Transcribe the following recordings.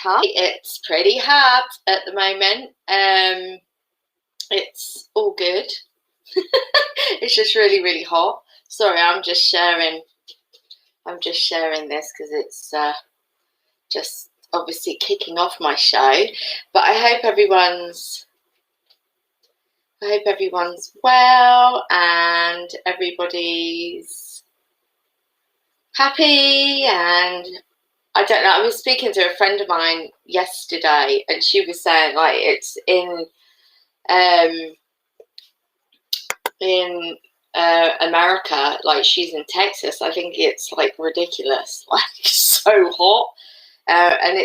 come. It's pretty hot at the moment. It's all good. It's just really, really hot. Sorry, I'm just sharing this because it's just obviously kicking off my show. But I hope everyone's well and everybody's happy. And I don't know, I was speaking to a friend of mine yesterday and she was saying like it's in America, like she's in Texas, I think it's like ridiculous, like so hot. And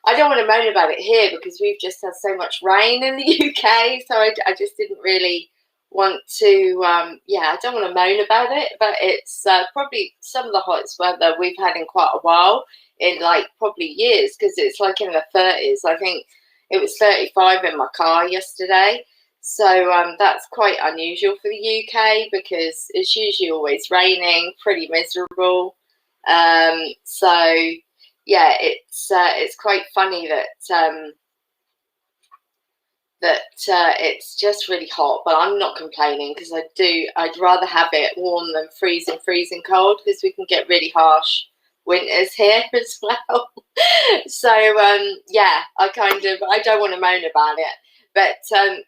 I don't want to moan about it here because we've just had so much rain in the UK, so I just didn't really want to, I don't want to moan about it, but it's probably some of the hottest weather we've had in quite a while, in like probably years, because it's like in the 30s. I think it was 35 in my car yesterday. So that's quite unusual for the UK because it's usually always raining, pretty miserable. So yeah, it's quite funny that it's just really hot, but I'm not complaining because I'd rather have it warm than freezing cold, because we can get really harsh winters here as well. So yeah, I don't want to moan about it. But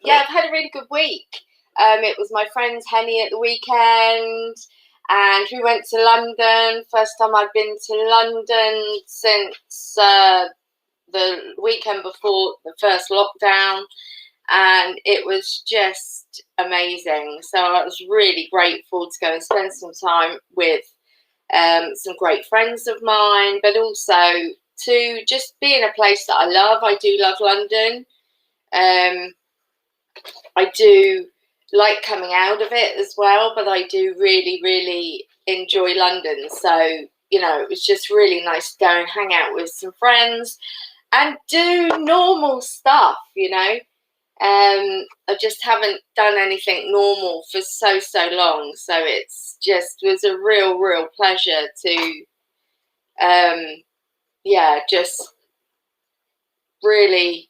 yeah, I've had a really good week. It was my friend's Henny at the weekend, and we went to London. First time I've been to London since the weekend before the first lockdown, and it was just amazing. So I was really grateful to go and spend some time with some great friends of mine, but also to just be in a place that I love. I do love London. I do like coming out of it as well, but I do really, really enjoy London. So, it was just really nice to go and hang out with some friends and do normal stuff, I just haven't done anything normal for so long. So it's just was a real pleasure to, just really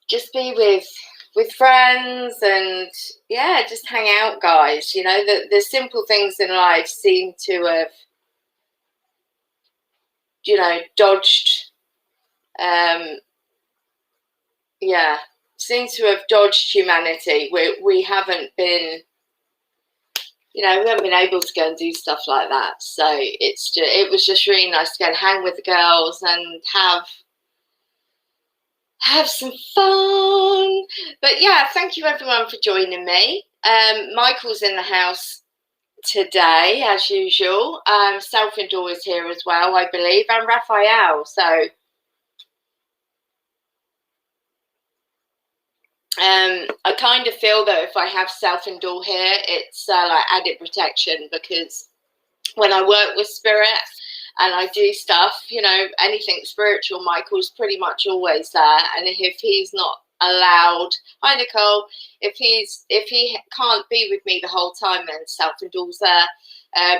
just be with friends and just hang out, guys. The simple things in life seem to have dodged seem to have dodged humanity. We haven't been we haven't been able to go and do stuff like that. So it was just really nice to go and hang with the girls and have some fun. But yeah, thank you everyone for joining me. Michael's in the house today as usual. Self-Endure is here as well, I believe, and Raphael. So I kind of feel that if I have Self-Endure here, it's like added protection, because when I work with spirit and I do stuff, anything spiritual, Michael's pretty much always there. And if he's not allowed, hi Nicole, if he can't be with me the whole time, then Self-Endure's there.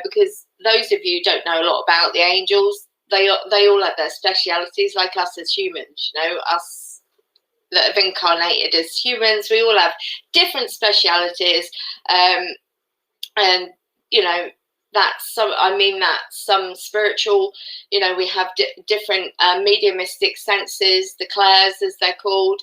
Because those of you who don't know a lot about the angels, they all have their specialities, like us as humans. Us that have incarnated as humans, we all have different specialities, and that's some spiritual, we have different mediumistic senses, the clairs as they're called,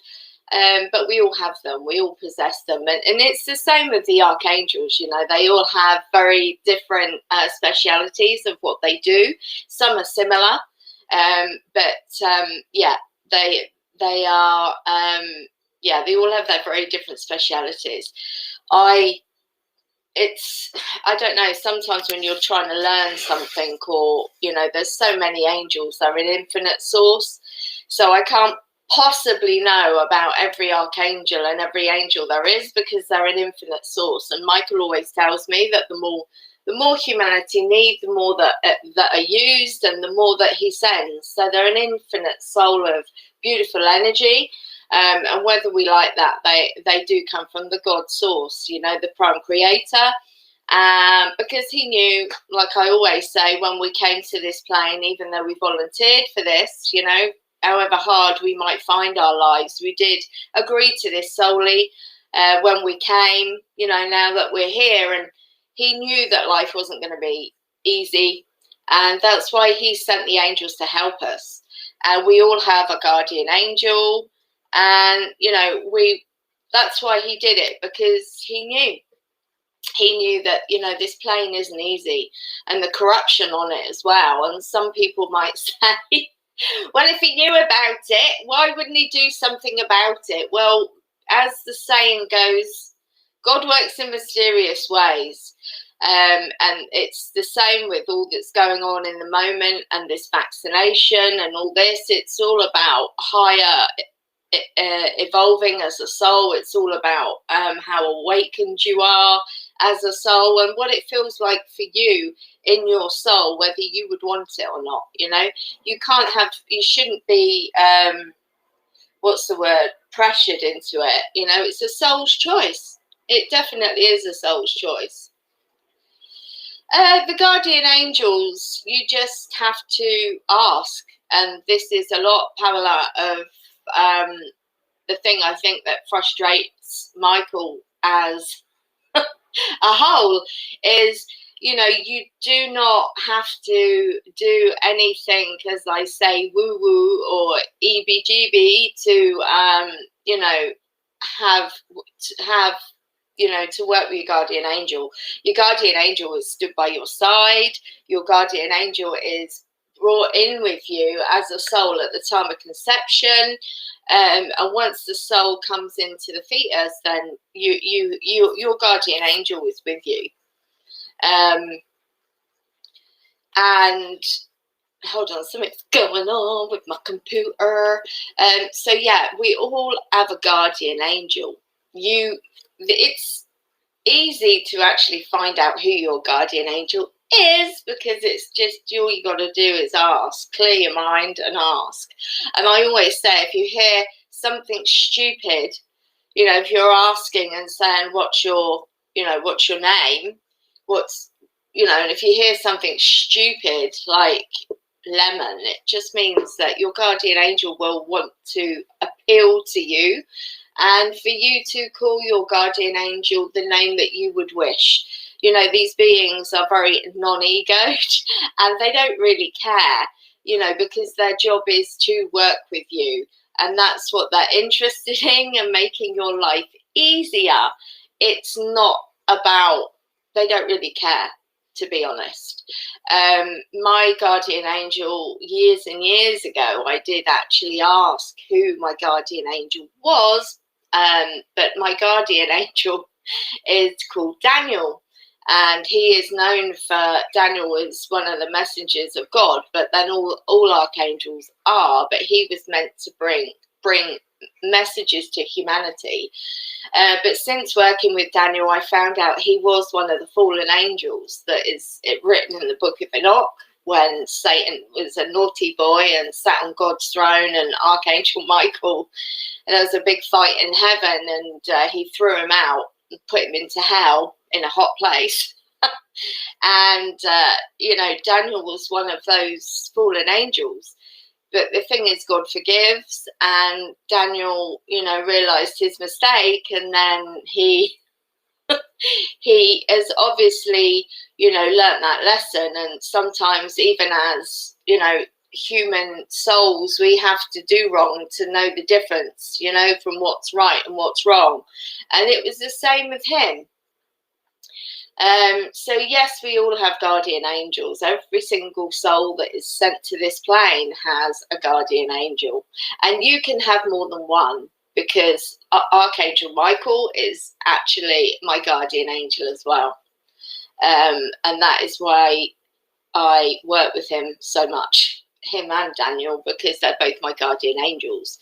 but we all have them, we all possess them, and it's the same with the archangels. They all have very different specialities of what they do. Some are similar, but they are they all have their very different specialities. I don't know, sometimes when you're trying to learn something, or there's so many angels, they're an infinite source, so I can't possibly know about every archangel and every angel there is, because they're an infinite source. And Michael always tells me that the more humanity need, the more that are used, and the more that he sends. So they're an infinite soul of beautiful energy, and whether we like that, they do come from the God source, the prime creator, because he knew, like I always say, when we came to this plane, even though we volunteered for this, you know, however hard we might find our lives, we did agree to this solely when we came, you know, now that we're here. And he knew that life wasn't going to be easy, and that's why he sent the angels to help us. And we all have a guardian angel, and, you know, that's why he did it, because he knew that, you know, this plane isn't easy, and the corruption on it as well. And some people might say, well, if he knew about it, why wouldn't he do something about it? Well, as the saying goes, God works in mysterious ways. And it's the same with all that's going on in the moment, and this vaccination and all this. It's all about higher evolving as a soul. It's all about how awakened you are as a soul, and what it feels like for you in your soul, whether you would want it or not. You know, you shouldn't be pressured into it. You know, it's a soul's choice. It definitely is a soul's choice. The guardian angels, you just have to ask, and this is a lot, Pamela, of the thing I think that frustrates Michael as a whole is, you know, you do not have to do anything, as I say, woo woo or EBGB to, you know, you know, to work with your guardian angel. Your guardian angel is stood by your side. Your guardian angel is brought in with you as a soul at the time of conception, and once the soul comes into the fetus, then your guardian angel is with you. And hold on, something's going on with my computer. So yeah, we all have a guardian angel. It's easy to actually find out who your guardian angel is, because it's just all you got to do is ask, clear your mind and ask. And I always say, if you hear something stupid, you know, if you're asking and saying, what's your name, you know, and if you hear something stupid like lemon, it just means that your guardian angel will want to appeal to you, and for you to call your guardian angel the name that you would wish. You know, these beings are very non-egoed, and they don't really care, you know, because their job is to work with you, and that's what they're interested in, and making your life easier. It's not about, they don't really care, to be honest. My guardian angel, years and years ago, I did actually ask who my guardian angel was, but my guardian angel is called Daniel, and he is known for, Daniel is one of the messengers of God, but then all archangels are, but he was meant to bring messages to humanity. But since working with Daniel, I found out he was one of the fallen angels that is written in the book of Enoch, when Satan was a naughty boy and sat on God's throne, and Archangel Michael, and there was a big fight in heaven, and he threw him out and put him into hell in a hot place. And, you know, Daniel was one of those fallen angels. But the thing is, God forgives, and Daniel, you know, realized his mistake, and then he has obviously, you know, learnt that lesson. And sometimes, even as, you know, human souls, we have to do wrong to know the difference, you know, from what's right and what's wrong. And it was the same with him. So yes, we all have guardian angels. Every single soul that is sent to this plane has a guardian angel, and you can have more than one, because Archangel Michael is actually my guardian angel as well. And that is why I work with him so much, him and Daniel, because they're both my guardian angels.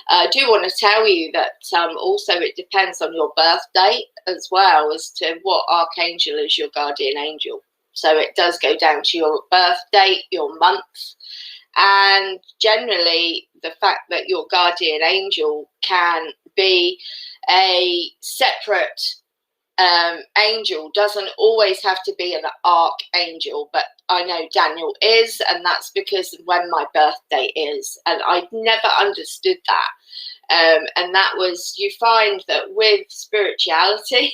I do want to tell you that also it depends on your birth date as well, as to what archangel is your guardian angel. So it does go down to your birth date, your month, and generally the fact that your guardian angel can be a separate angel doesn't always have to be an archangel, but I know Daniel is, and that's because of when my birthday is, and I never understood that. And that was, you find that with spirituality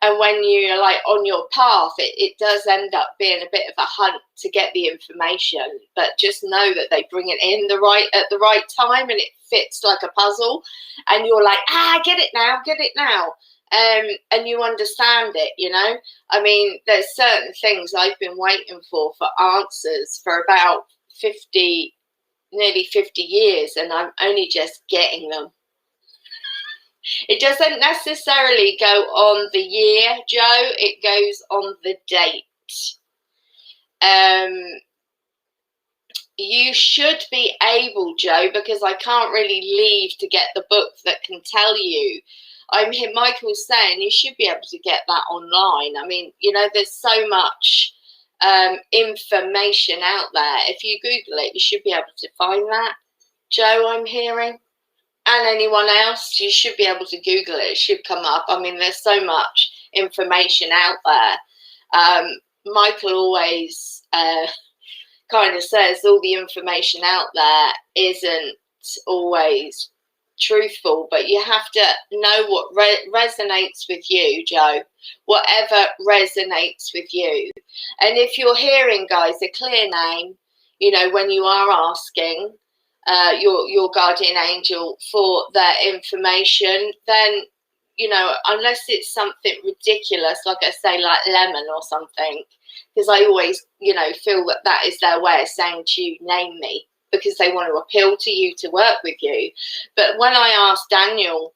and when you're like on your path, it does end up being a bit of a hunt to get the information, but just know that they bring it in at the right time, and it fits like a puzzle, and you're like, get it now. And you understand it, you know. I mean, there's certain things I've been waiting for answers for about nearly 50 years, and I'm only just getting them. It doesn't necessarily go on the year, Joe, it goes on the date. You should be able, Joe, because I can't really leave to get the book that can tell you. I'm here, Michael's saying you should be able to get that online. I mean, you know, there's so much information out there. If you Google it, you should be able to find that. Joe, I'm hearing. And anyone else, you should be able to Google it. It should come up. I mean, there's so much information out there. Michael always kind of says all the information out there isn't always truthful, but you have to know what resonates with you, Joe. Whatever resonates with you. And if you're hearing, guys, a clear name, you know, when you are asking your guardian angel for their information, then, you know, unless it's something ridiculous, like I say, like lemon or something, because I always, you know, feel that that is their way of saying to you, name me, because they want to appeal to you to work with you. But when I asked Daniel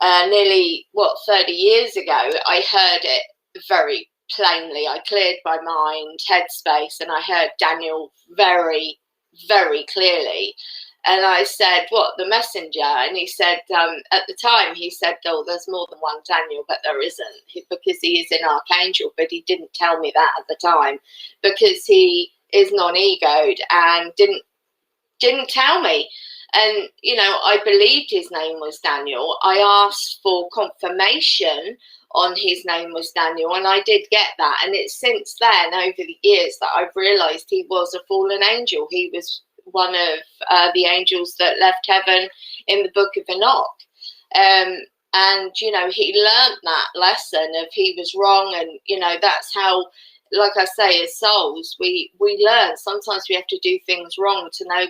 nearly, 30 years ago, I heard it very plainly. I cleared my mind, headspace, and I heard Daniel very, very clearly. And I said, what, the messenger? And he said, at the time, he said, oh, there's more than one Daniel, but there isn't, because he is an archangel. But he didn't tell me that at the time, because he is non-egoed and didn't tell me. And, you know, I believed his name was Daniel. I asked for confirmation on his name was Daniel, and I did get that. And it's since then, over the years, that I've realised he was a fallen angel. He was one of the angels that left heaven in the book of Enoch. And, you know, he learned that lesson of he was wrong. And, you know, that's how, like I say, as souls, we learn. Sometimes we have to do things wrong to know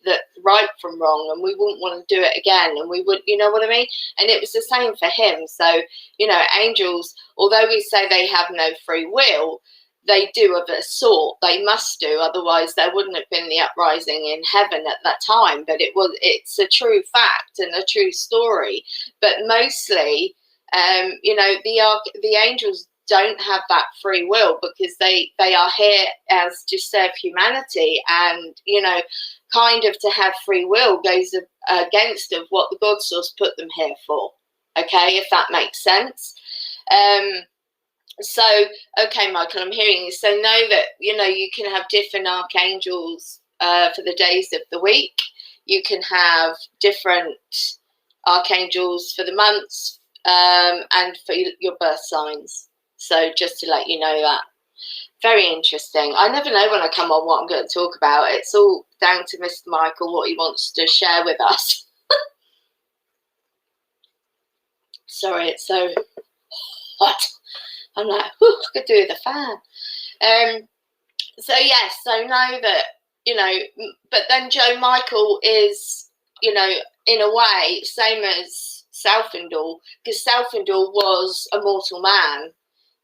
that right from wrong, and we wouldn't want to do it again, and we would, you know what I mean? And it was the same for him. So, you know, angels, although we say they have no free will, they do of a sort. They must do, otherwise there wouldn't have been the uprising in heaven at that time. But it's a true fact and a true story. But mostly, you know, the angels don't have that free will, because they are here as to serve humanity, and, you know, kind of to have free will goes against of what the God source put them here for. Okay, if that makes sense. So, okay, Michael, I'm hearing you. So know that, you know, you can have different archangels for the days of the week. You can have different archangels for the months and for your birth signs. So just to let you know that. Very interesting. I never know when I come on what I'm going to talk about. It's all down to Mr. Michael, what he wants to share with us. Sorry, it's so hot. I'm like, I could do with a fan. So yes, so know that, you know, but then Joe Michael is, you know, in a way, same as Selfindal, because Selfindal was a mortal man.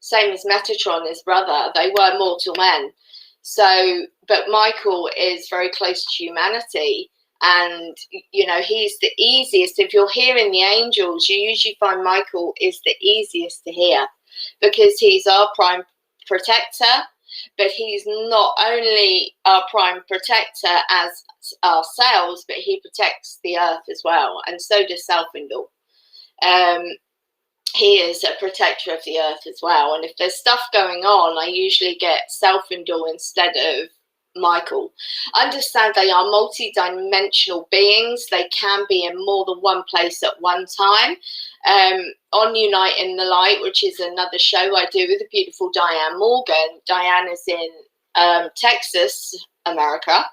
Same as Metatron, his brother, they were mortal men. So, but Michael is very close to humanity, and, you know, he's the easiest. If you're hearing the angels, you usually find Michael is the easiest to hear, because he's our prime protector, but he's not only our prime protector as ourselves, but he protects the earth as well, and so does Selfindal. He is a protector of the earth as well. And if there's stuff going on, I usually get Selfindal instead of Michael. Understand they are multi-dimensional beings. They can be in more than one place at one time. On Unite in the Light, which is another show I do with the beautiful Diane Morgan. Diane is in Texas, America.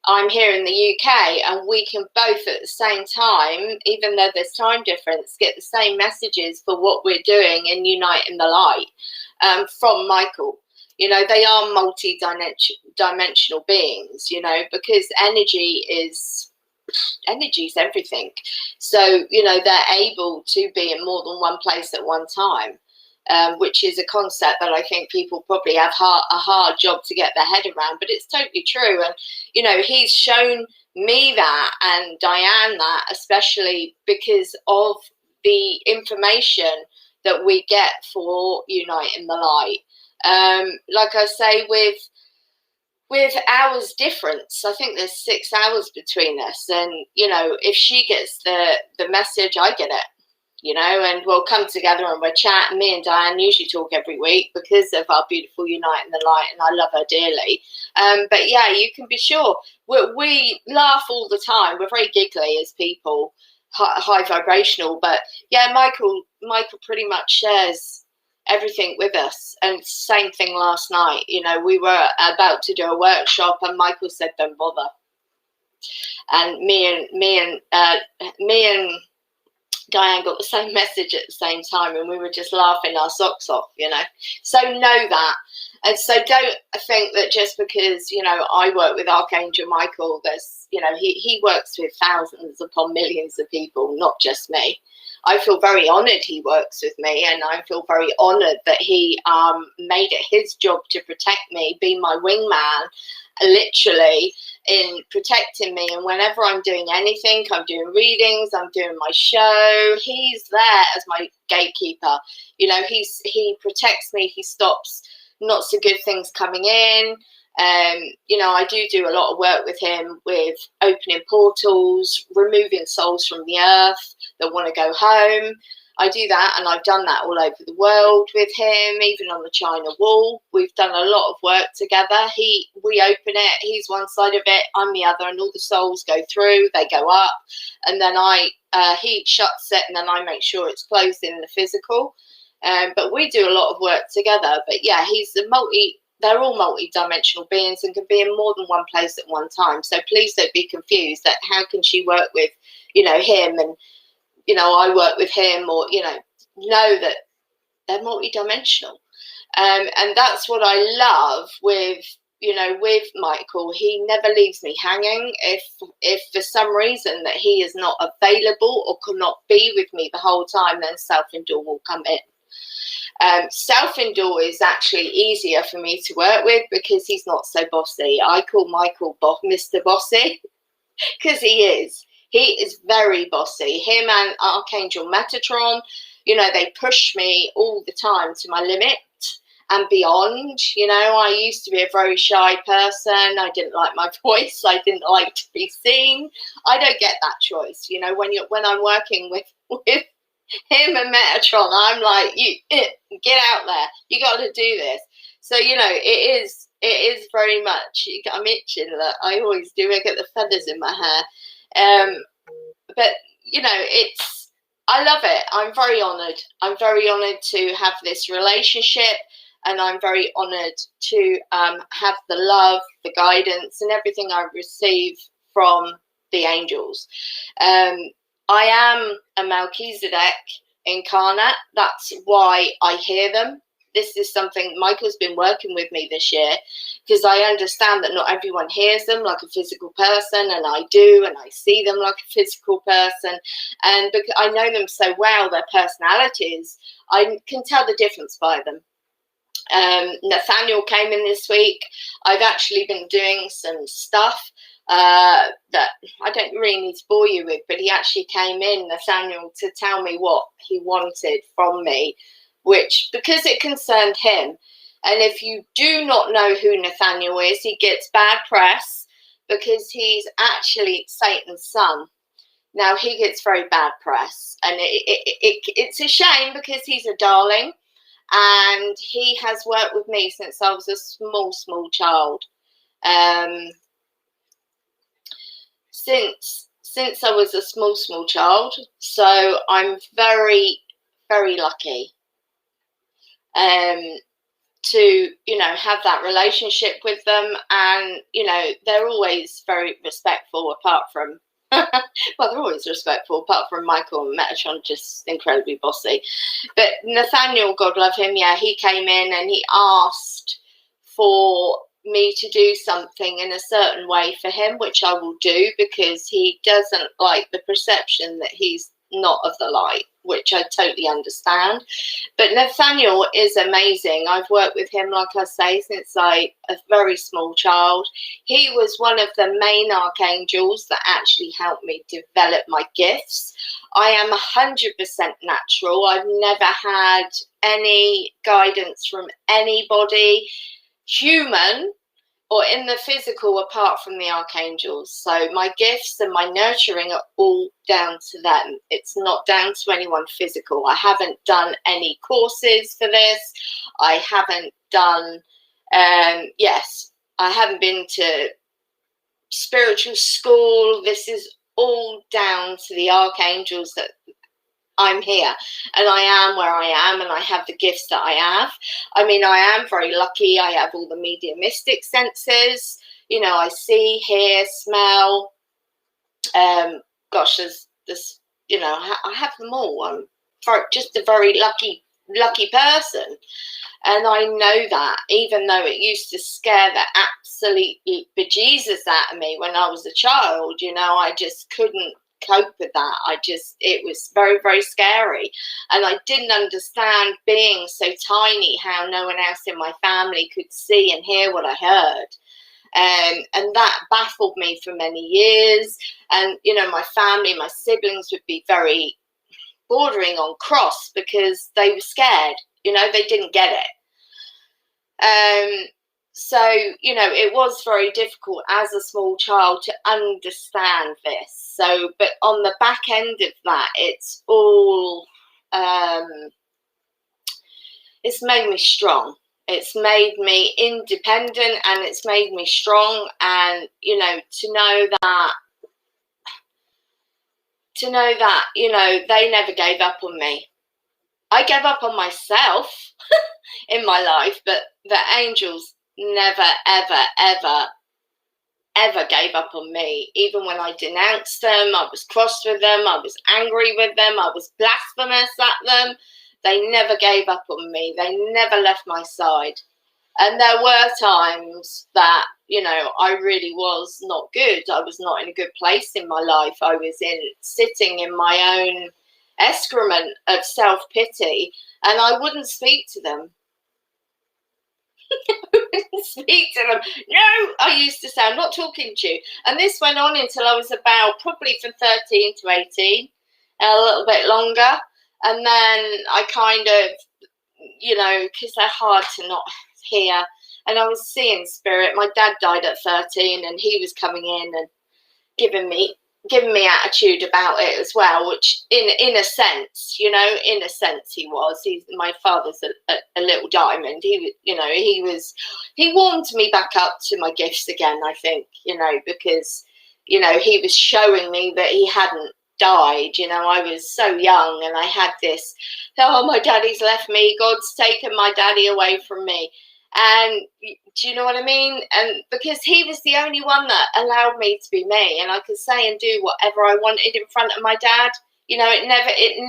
I'm here in the UK, and we can both at the same time, even though there's time difference, get the same messages for what we're doing in Unite in the Light from Michael. You know, they are multi-dimensional beings, you know, because energy is everything. So, you know, they're able to be in more than one place at one time, which is a concept that I think people probably have a hard job to get their head around, but it's totally true. And, you know, he's shown me that, and Diane that, especially because of the information that we get for Unite in the Light. Like I say, with hours difference, I think there's 6 hours between us, and you know, if she gets the message, I get it, you know, and we'll come together and we'll chat. And me and Diane usually talk every week because of our beautiful Unite in the Light, and I love her dearly. But yeah, you can be sure we laugh all the time. We're very giggly as people, high vibrational, but yeah, Michael pretty much shares everything with us. And same thing last night, you know, we were about to do a workshop and Michael said don't bother, and me and Diane got the same message at the same time, and we were just laughing our socks off, you know. So know that. And so don't think that just because, you know, I work with Archangel Michael, there's, you know, he works with thousands upon millions of people, not just me. I feel very honoured he works with me, and I feel very honoured that he made it his job to protect me, be my wingman, literally, in protecting me. And whenever I'm doing anything, I'm doing readings, I'm doing my show, he's there as my gatekeeper. You know, he protects me, he stops not so good things coming in. You know, I do a lot of work with him with opening portals, removing souls from the earth that want to go home. I do that, and I've done that all over the world with him, even on the China wall. We've done a lot of work together. We open it, he's one side of it, I'm the other, and all the souls go through, they go up, and then he shuts it, and then I make sure it's closed in the physical. But we do a lot of work together. But yeah, they're all multi-dimensional beings and can be in more than one place at one time. So please don't be confused that how can she work with, you know, him, and, you know, I work with him, or, you know that they're multi-dimensional. And that's what I love with, you know, with Michael. He never leaves me hanging. If for some reason that he is not available or could not be with me the whole time, then self-endure will come in. Self-endure is actually easier for me to work with because he's not so bossy. I call Michael Mr. Bossy because he is. He is very bossy. Him and Archangel Metatron, you know, they push me all the time to my limit and beyond. You know, I used to be a very shy person. I didn't like my voice. I didn't like to be seen. I don't get that choice. You know, when I'm working with him and Metatron, I'm like, you get out there. You got to do this. So, you know, it is very much. I'm itching. That I always do. I get the feathers in my hair. But you know, I love it. I'm very honoured. I'm very honoured to have this relationship, and I'm very honoured to have the love, the guidance, and everything I receive from the angels. I am a Melchizedek incarnate. That's why I hear them. This is something Michael's been working with me this year, because I understand that not everyone hears them like a physical person, and I do, and I see them like a physical person. And because I know them so well, their personalities, I can tell the difference by them. Nathaniel came in this week. I've actually been doing some stuff that I don't really need to bore you with, but he actually came in, Nathaniel, to tell me what he wanted from me, which, because it concerned him. And if you do not know who Nathaniel is, he gets bad press because he's actually Satan's son. Now, he gets very bad press, and it's a shame because he's a darling, and he has worked with me since I was a small child. Since I was a small child. So I'm very, very lucky to, you know, have that relationship with them. And, you know, they're always very respectful apart from, well, they're always respectful apart from Michael and Metatron, just incredibly bossy. But Nathaniel, God love him, yeah, he came in and he asked for me to do something in a certain way for him, which I will do, because he doesn't like the perception that he's not of the light, which I totally understand. But Nathaniel is amazing. I've worked with him, like I say, since a very small child. He was one of the main archangels that actually helped me develop my gifts. I am 100% natural. I've never had any guidance from anybody, human or in the physical, apart from the archangels. So my gifts and my nurturing are all down to them. It's not down to anyone physical. I haven't done any courses for this. I haven't done, yes, I haven't been to spiritual school. This is all down to the archangels that I'm here and I am where I am and I have the gifts that I have. I mean, I am very lucky. I have all the mediumistic senses. You know, I see, hear, smell. Gosh, there's, you know, I have them all. I'm just a very lucky person. And I know that, even though it used to scare the absolute bejesus out of me when I was a child, you know, I just couldn't cope with that. It was very, very scary. And I didn't understand, being so tiny, how no one else in my family could see and hear what I heard. And that baffled me for many years. And, you know, my family, my siblings would be very bordering on cross because they were scared, you know, they didn't get it. So, you know, it was very difficult as a small child to understand this. So, but on the back end of that, it's all, it's made me strong. It's made me independent and it's made me strong. And, you know, to know that, you know, they never gave up on me. I gave up on myself in my life, but the angels never, ever gave up on me. Even when I denounced them, I was cross with them, I was angry with them, I was blasphemous at them, they never gave up on me. They never left my side. And there were times that, you know, I really was not good. I was not in a good place in my life. I was sitting in my own excrement of self-pity, and I wouldn't speak to them. Speak to them. No, I used to say, I'm not talking to you. And this went on until I was about probably from 13 to 18, a little bit longer. And then I kind of, you know, because they're hard to not hear. And I was seeing spirit. My dad died at 13 and he was coming in and giving me attitude about it as well, which in a sense, you know, in a sense he was. My father's a little diamond. He warmed me back up to my gifts again, I think, you know, because, you know, he was showing me that he hadn't died. You know, I was so young and I had this, oh, my daddy's left me, God's taken my daddy away from me. And do you know what I mean? And because he was the only one that allowed me to be me, and I could say and do whatever I wanted in front of my dad. You know, it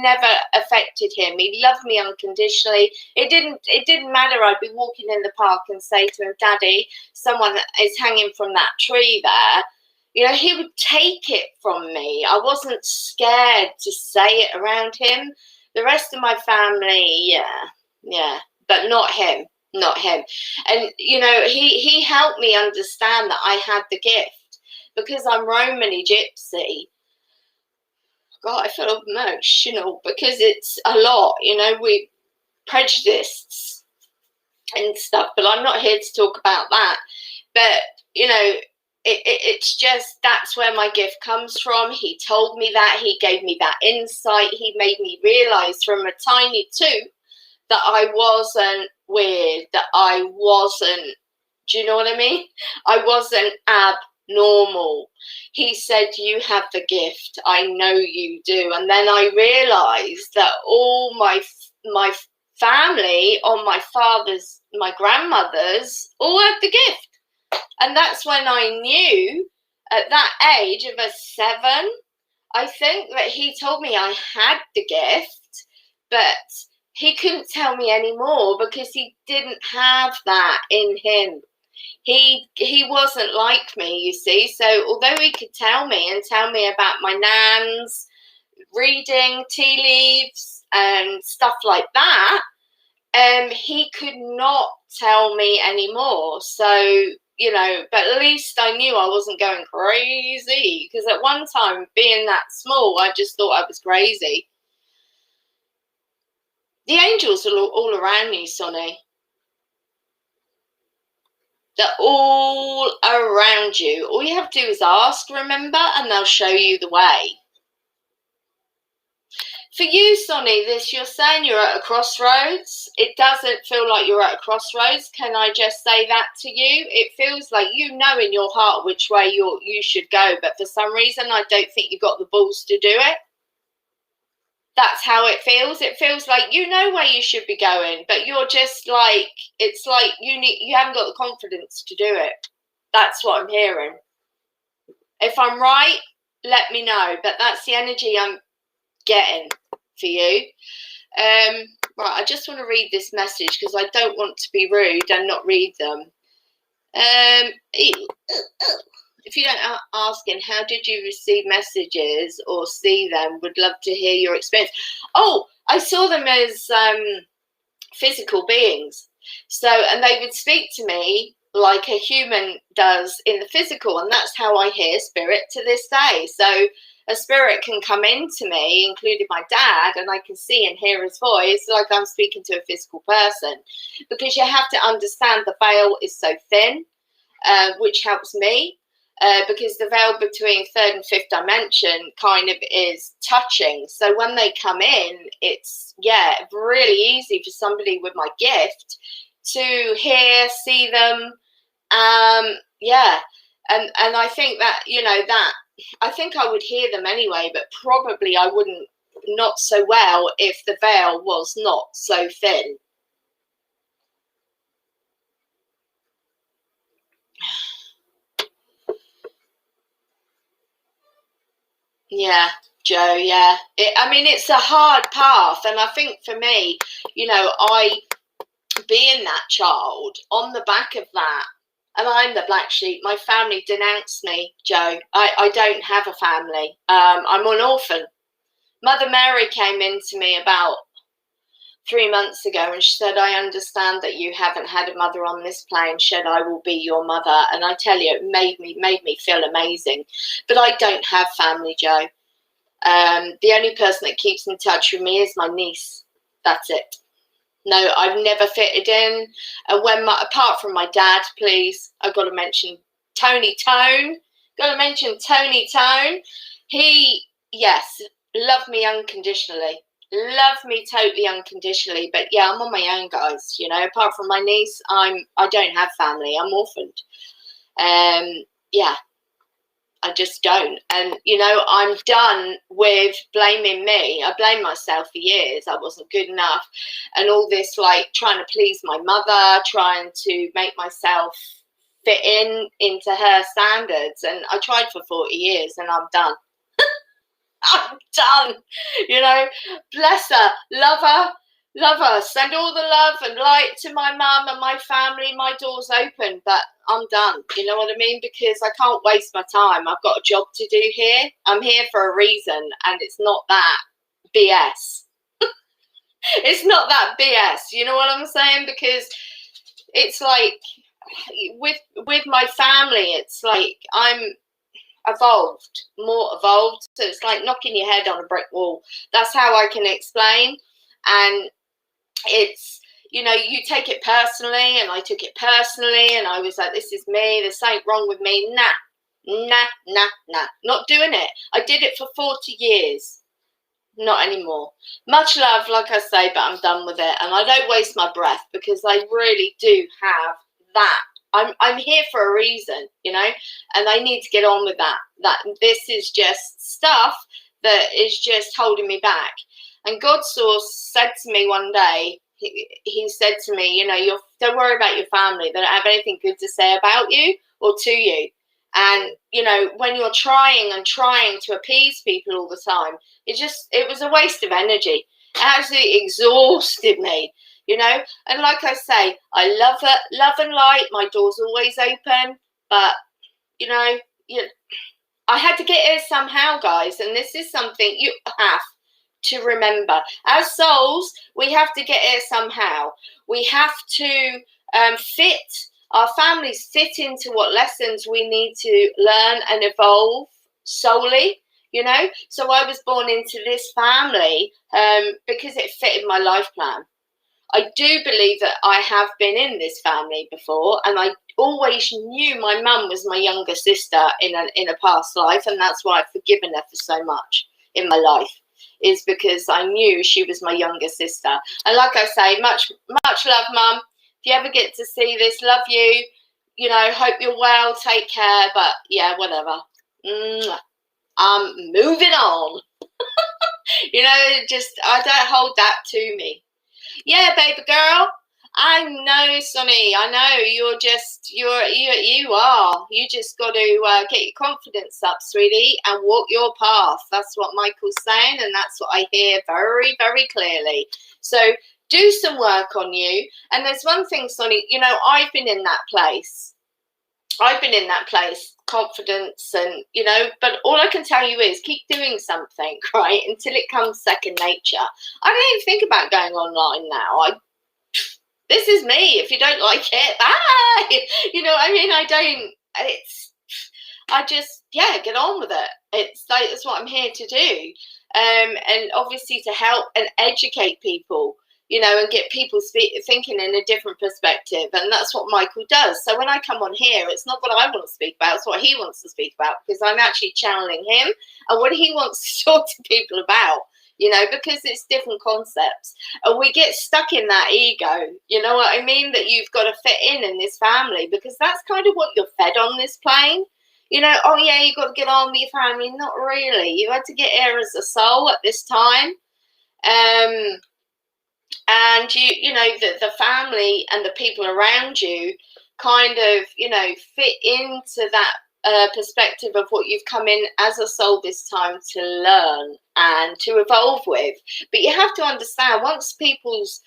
never affected him. He loved me unconditionally. It didn't matter. I'd be walking in the park and say to him, Daddy, someone is hanging from that tree there. You know, he would take it from me. I wasn't scared to say it around him. The rest of my family, yeah, but not him. Not him. And, you know, he helped me understand that I had the gift, because I'm Romany Gypsy. God, I feel emotional because it's a lot, you know, we prejudice and stuff, but I'm not here to talk about that. But, you know, it's just, that's where my gift comes from. He told me that, he gave me that insight, he made me realize from a tiny 2 that I wasn't weird, that I wasn't Do you know what I mean? I wasn't abnormal. He said, you have the gift. I know you do. And then I realized that all my family on my grandmother's all had the gift. And that's when I knew at that age of a 7, I think, that he told me I had the gift, but he couldn't tell me anymore because he didn't have that in him. He wasn't like me, you see. So although he could tell me about my nans, reading tea leaves and stuff like that, he could not tell me anymore. So, but at least I knew I wasn't going crazy, because at one time, being that small, I just thought I was crazy. The angels are all around you, Sonny. They're all around you. All you have to do is ask, remember, and they'll show you the way. For you, Sonny, you're saying you're at a crossroads. It doesn't feel like you're at a crossroads. Can I just say that to you? It feels like you know in your heart which way you should go, but for some reason I don't think you got the balls to do it. That's how it feels. It feels like you know where you should be going, but you're just like, it's like you haven't got the confidence to do it. That's what I'm hearing. If I'm right, let me know, but that's the energy I'm getting for you. Right, I just want to read this message because I don't want to be rude and not read them. If you don't asking, how did you receive messages or see them? Would love to hear your experience. Oh, I saw them as physical beings. So, and they would speak to me like a human does in the physical, and that's how I hear spirit to this day. So a spirit can come into me, including my dad, and I can see and hear his voice like I'm speaking to a physical person, because you have to understand the veil is so thin, which helps me. Because the veil between 3rd and 5th dimension kind of is touching. So when they come in, it's, really easy for somebody with my gift to hear, see them. And I think that, I think I would hear them anyway, but probably I wouldn't, not so well if the veil was not so thin. Yeah, Joe, yeah. It's a hard path. And I think for me, I, being that child, on the back of that, and I'm the black sheep, my family denounced me, Joe. I don't have a family. I'm an orphan. Mother Mary came in to me about 3 months ago, and she said, I understand that you haven't had a mother on this plane. Said, I will be your mother. And I tell you, it made me feel amazing. But I don't have family, Joe. The only person that keeps in touch with me is my niece. That's it. No, I've never fitted in. And apart from my dad, please, I've got to mention Tony Tone. Got to mention Tony Tone. He, yes, loved me unconditionally. Love me totally unconditionally. But yeah, I'm on my own, guys. Apart from my niece, I don't have family. I'm orphaned. I just don't. And, I'm done with blaming me. I blamed myself for years. I wasn't good enough. And all this, like, trying to please my mother, trying to make myself fit into her standards. And I tried for 40 years and I'm done. I'm done. Bless her, love her, send all the love and light to my mum and my family. My door's open, but I'm done. You know what I mean? Because I can't waste my time. I've got a job to do here. I'm here for a reason, and it's not that BS. It's not that BS. You know what I'm saying? Because it's like with my family, it's like I'm more evolved. So it's like knocking your head on a brick wall. That's how I can explain. And it's, you take it personally, and I took it personally, and I was like, this is me, there's something wrong with me. Nah, not doing it. I did it for 40 years. Not anymore. Much love, like I say, but I'm done with it. And I don't waste my breath, because I really do have that I'm here for a reason, you know, and I need to get on with that. This is just stuff that is just holding me back. And God Source said to me one day, he said to me, you know, don't worry about your family. They don't have anything good to say about you or to you. And, you know, when you're trying to appease people all the time, it was a waste of energy. It absolutely exhausted me, you know. And like I say, I love it, love and light. My door's always open. But, you know, I had to get here somehow, guys. And this is something you have to remember. As souls, we have to get here somehow. We have to our families fit into what lessons we need to learn and evolve solely, you know. So I was born into this family because it fitted my life plan. I do believe that I have been in this family before, and I always knew my mum was my younger sister in a past life, and that's why I've forgiven her for so much in my life, is because I knew she was my younger sister. And like I say, much love, Mum. If you ever get to see this, love you. You know, hope you're well. Take care. But yeah, whatever. Moving on. You know, I don't hold that to me. Yeah, baby girl. I know, Sonny. I know you just got to get your confidence up, sweetie, and walk your path. That's what Michael's saying, and that's what I hear very, very clearly. So do some work on you. And there's one thing, Sonny. You know, I've been in that place. Confidence, and you know. But all I can tell you is keep doing something, right, until it comes second nature. I don't even think about going online now. This is me. If you don't like it, bye. You know what I mean? Get on with it. It's like, that's what I'm here to do. And obviously to help and educate people, you know, and get people thinking in a different perspective. And that's what Michael does. So when I come on here, it's not what I want to speak about, it's what he wants to speak about, because I'm actually channeling him and what he wants to talk to people about. You know, because it's different concepts. And we get stuck in that ego, you know what I mean? That you've got to fit in this family, because that's kind of what you're fed on this plane. You know, oh yeah, you've got to get on with your family. Not really. You had to get here as a soul at this time. And you know, the family and the people around you kind of, you know, fit into that perspective of what you've come in as a soul this time to learn and to evolve with. But you have to understand, once people's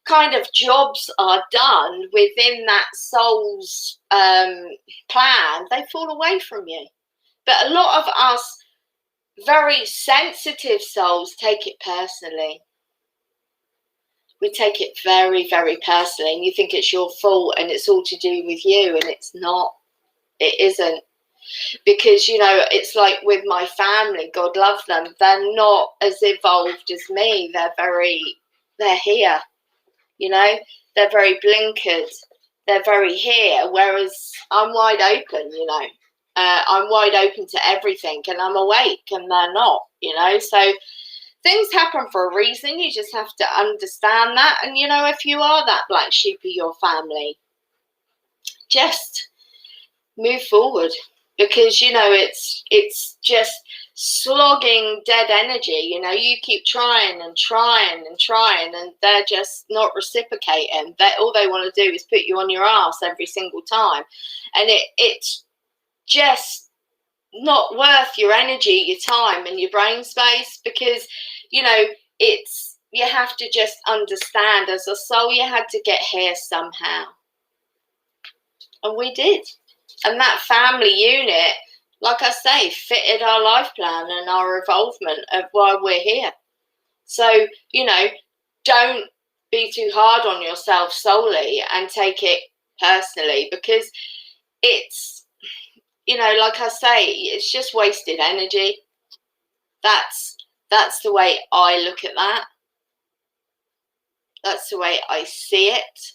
kind of jobs are done within that soul's plan, they fall away from you. But a lot of us very sensitive souls take it personally. We take it very, very personally, and you think it's your fault and it's all to do with you, and it's not. It isn't. Because, you know, it's like with my family, God love them, they're not as evolved as me. They're here, you know, they're very blinkered, they're very here, whereas I'm wide open, you know. I'm wide open to everything, and I'm awake, and they're not, you know. So things happen for a reason. You just have to understand that. And, you know, if you are that black sheep of your family, just move forward. Because, you know, it's just slogging dead energy. You know, you keep trying and trying and trying, and they're just not reciprocating. All they want to do is put you on your ass every single time. And it's just not worth your energy, your time, and your brain space. Because, you know, you have to just understand, as a soul, you had to get here somehow. And we did. And that family unit, like I say, fitted our life plan and our involvement of why we're here. So, you know, don't be too hard on yourself solely and take it personally, because it's, you know, like I say, it's just wasted energy. That's the way I look at that. That's the way I see it.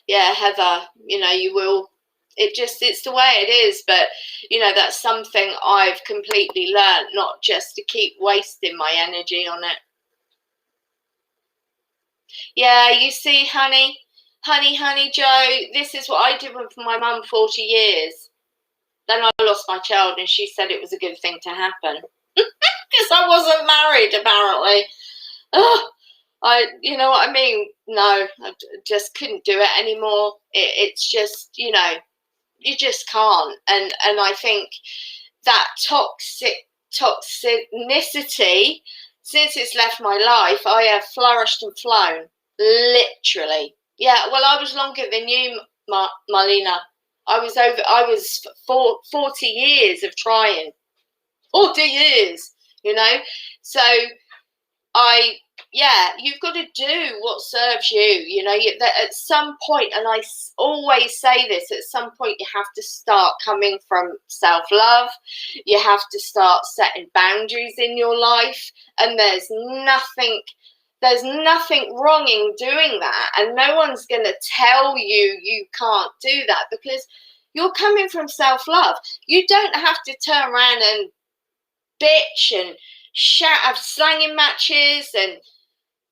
Yeah, Heather, you know, you will, it's the way it is. But, you know, that's something I've completely learned, not just to keep wasting my energy on it. Yeah, you see, honey, honey, Joe, this is what I did with my mum 40 years. Then I lost my child and she said it was a good thing to happen. Because I wasn't married, apparently. Oh, you know what I mean? No, I just couldn't do it anymore. It's just, you know, you just can't. And I think that toxicity, since it's left my life, I have flourished and flown, literally. Yeah, well, I was longer than you, Marlena. I was 40 years of trying. 40 years, you know. So you've got to do what serves you, you know. At some point, and I always say this, at some point you have to start coming from self-love. You have to start setting boundaries in your life, and there's nothing wrong in doing that, and no one's going to tell you can't do that, because you're coming from self-love. You don't have to turn around and bitch and shout, have slanging matches and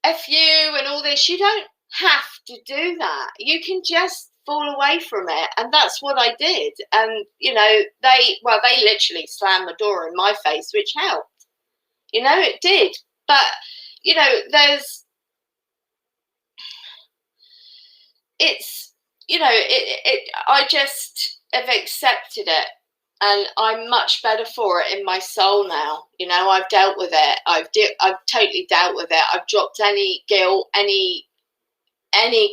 F you and all this. You don't have to do that. You can just fall away from it. And that's what I did. And, you know, they literally slammed the door in my face, which helped. You know, it did. But, you know, I just have accepted it. And I'm much better for it in my soul now. You know, I've dealt with it. I've totally dealt with it. I've dropped any guilt, any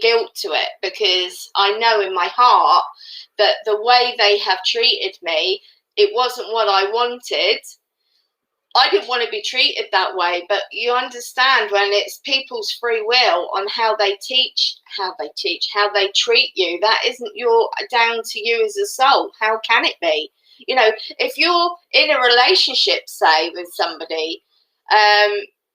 guilt to it, because I know in my heart that the way they have treated me, it wasn't what I wanted. I didn't want to be treated that way, but you understand when it's people's free will on how they treat you. That isn't down to you as a soul. How can it be? You know, if you're in a relationship, say, with somebody,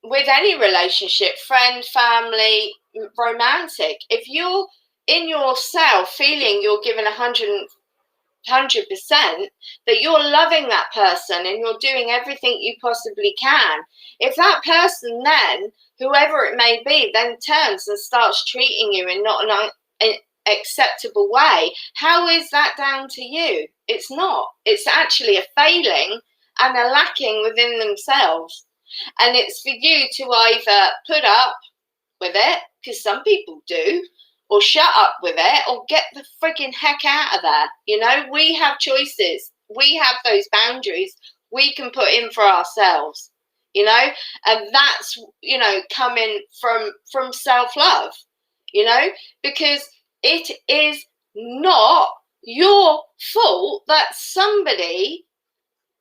with any relationship, friend, family, romantic, if you're in yourself feeling you're given 100%, that you're loving that person and you're doing everything you possibly can, if that person then, whoever it may be, then turns and starts treating you in not an acceptable way, how is that down to you? It's not. It's actually a failing and a lacking within themselves. And it's for you to either put up with it, because some people do, or shut up with it, or get the frigging heck out of there. You know, we have choices. We have those boundaries we can put in for ourselves, you know, and that's, you know, coming from self-love, you know, because it is not your fault that somebody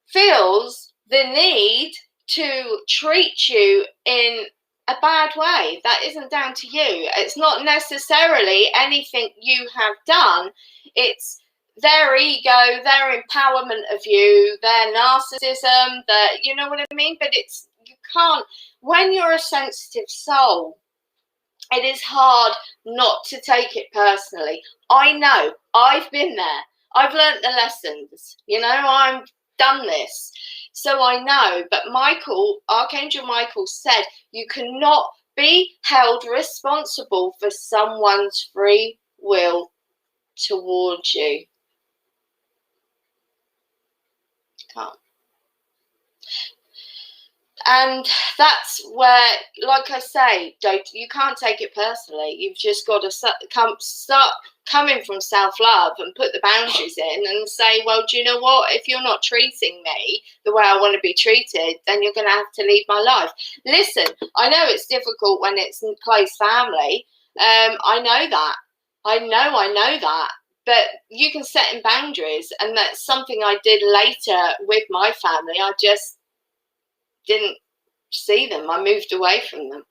feels the need to treat you in a bad way. That isn't down to you. It's not necessarily anything you have done. It's their ego, their empowerment of you, their narcissism, you know what I mean? But you can't, when you're a sensitive soul, it is hard not to take it personally. I know, I've been there. I've learnt the lessons, you know, I've done this. So I know, but Archangel Michael said, you cannot be held responsible for someone's free will towards you. Can't. And that's where, like I say, you can't take it personally. You've just got to start coming from self-love and put the boundaries in and say, well, do you know what? If you're not treating me the way I want to be treated, then you're going to have to leave my life. Listen, I know it's difficult when it's close family. I know that. I know that. But you can set in boundaries, and that's something I did later with my family. I just didn't see them. I moved away from them.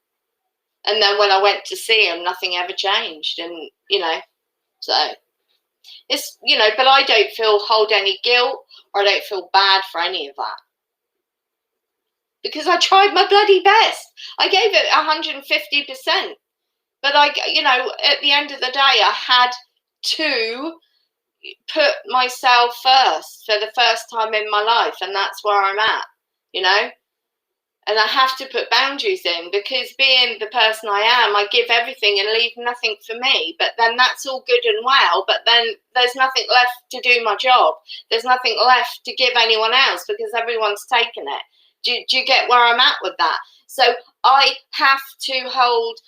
And then when I went to see them, nothing ever changed. And, you know, so it's, you know, but I don't hold any guilt, or I don't feel bad for any of that. Because I tried my bloody best. I gave it 150%. But you know, at the end of the day, I had to put myself first for the first time in my life. And that's where I'm at, you know. And I have to put boundaries in, because being the person I am, I give everything and leave nothing for me. But then that's all good and well, but then there's nothing left to do my job. There's nothing left to give anyone else, because everyone's taken it. Do you get where I'm at with that? So I have to